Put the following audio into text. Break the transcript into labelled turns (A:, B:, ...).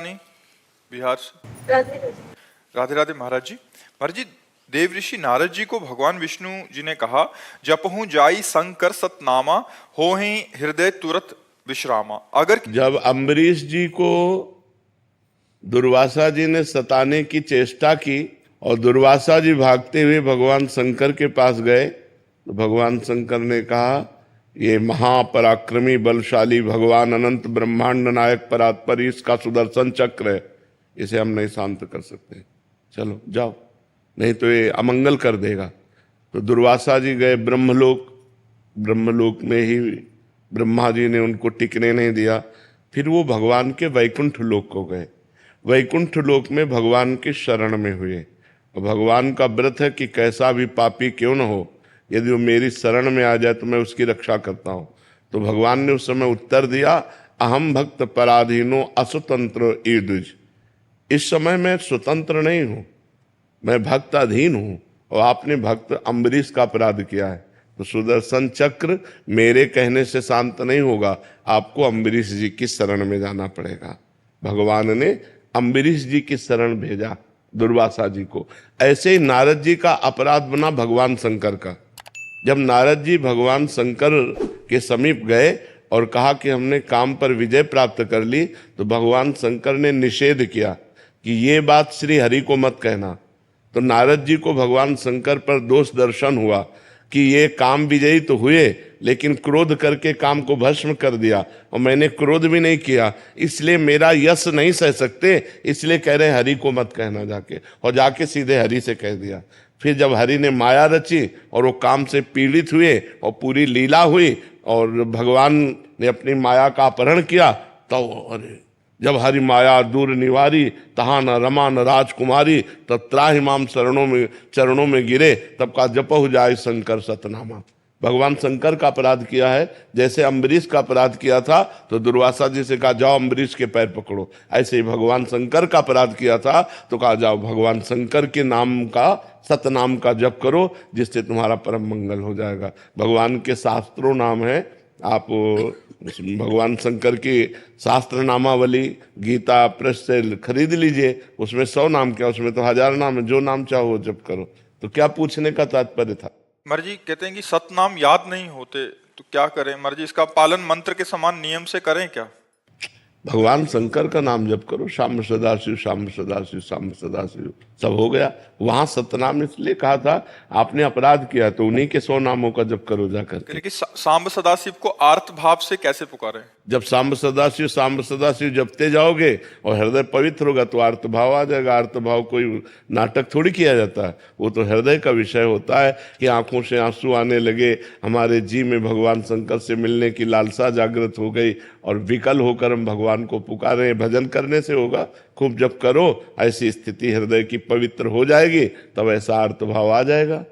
A: रानी बिहार से।
B: राधे राधे।
A: राधे राधे महाराज जी। महाराज जी, देव ऋषि नारद जी को भगवान विष्णु जी ने कहा, जपहूं जाई शंकर सतनामा, होहि हृदय तुरत विश्रामा। अगर
C: जब अम्बरीश जी को दुर्वासा जी ने सताने की चेष्टा की और दुर्वासा जी भागते हुए भगवान शंकर के पास गए, तो भगवान शंकर ने कहा, ये महापराक्रमी बलशाली भगवान अनंत ब्रह्मांड नायक परात्पर, इसका सुदर्शन चक्र है, इसे हम नहीं शांत कर सकते, चलो जाओ, नहीं तो ये अमंगल कर देगा। तो दुर्वासा जी गए ब्रह्मलोक, ब्रह्मलोक में ही ब्रह्मा जी ने उनको टिकने नहीं दिया। फिर वो भगवान के वैकुंठ लोक को गए, वैकुंठ लोक में भगवान के शरण में हुए। और भगवान का व्रत है कि कैसा भी पापी क्यों न हो, यदि वो मेरी शरण में आ जाए तो मैं उसकी रक्षा करता हूँ। तो भगवान ने उस समय उत्तर दिया, अहम भक्त पराधीनो असुतंत्र ईदुज। इस समय मैं स्वतंत्र नहीं हूँ, मैं भक्त अधीन हूँ, और आपने भक्त अम्बरीश का अपराध किया है, तो सुदर्शन चक्र मेरे कहने से शांत नहीं होगा, आपको अम्बरीश जी की शरण में जाना पड़ेगा। भगवान ने अम्बरीश जी की शरण भेजा दुर्वासा जी को। ऐसे ही नारद जी का अपराध बना भगवान शंकर का। जब नारद जी भगवान शंकर के समीप गए और कहा कि हमने काम पर विजय प्राप्त कर ली, तो भगवान शंकर ने निषेध किया कि ये बात श्री हरि को मत कहना। तो नारद जी को भगवान शंकर पर दोष दर्शन हुआ कि ये काम विजयी तो हुए, लेकिन क्रोध करके काम को भस्म कर दिया, और मैंने क्रोध भी नहीं किया, इसलिए मेरा यश नहीं सह सकते, इसलिए कह रहे हरि को मत कहना जाके। और जाके सीधे हरि से कह दिया। फिर जब हरि ने माया रची और वो काम से पीड़ित हुए और पूरी लीला हुई और भगवान ने अपनी माया का अपहरण किया, तो अरे जब हरि माया दूर निवारी, तहाँ न रमा न राजकुमारी, तब त्राहिमाम चरणों में गिरे, तब का जपहु जाए शंकर सतनामा। भगवान शंकर का अपराध किया है, जैसे अम्बरीश का अपराध किया था तो दुर्वासा जी से कहा जाओ अम्बरीश के पैर पकड़ो, ऐसे ही भगवान शंकर का अपराध किया था तो कहा जाओ भगवान शंकर के नाम का, सतनाम का जप करो, जिससे तुम्हारा परम मंगल हो जाएगा। भगवान के शास्त्रों नाम है, आप भगवान शंकर की शास्त्र नामावली गीता प्रेस से खरीद लीजिए, उसमें 100 नाम क्या, उसमें तो 1000 नाम है, जो नाम चाहो वो जप करो। तो क्या पूछने का तात्पर्य था?
A: महाराज जी कहते हैं कि सतनाम याद नहीं होते, तो क्या करें महाराज जी? इसका पालन मंत्र के समान नियम से करें क्या?
C: भगवान शंकर का नाम जप करो, शाम सदाशिव शाम सदाशिव शाम सदाशिव, सब हो गया। वहां सतनाम इसलिए कहा था, आपने अपराध किया तो उन्हीं के 100 नामों का जप करो जाकर।
A: लेकिन सांब सदाशिव को आर्त भाव से कैसे पुकारें?
C: जब शाम सदाशिव जपते जाओगे और हृदय पवित्र होगा तो आर्त भाव आ जाएगा। आर्त भाव कोई नाटक थोड़ी किया जाता है, वो तो हृदय का विषय होता है कि आंखों से आंसू आने लगे, हमारे जी में भगवान शंकर से मिलने की लालसा जागृत हो गई और विकल होकर हम भगवान को पुकारे। भजन करने से होगा, खूब जप करो, ऐसी स्थिति हृदय की पवित्र हो जाएगी, तब ऐसा आर्त भाव आ जाएगा।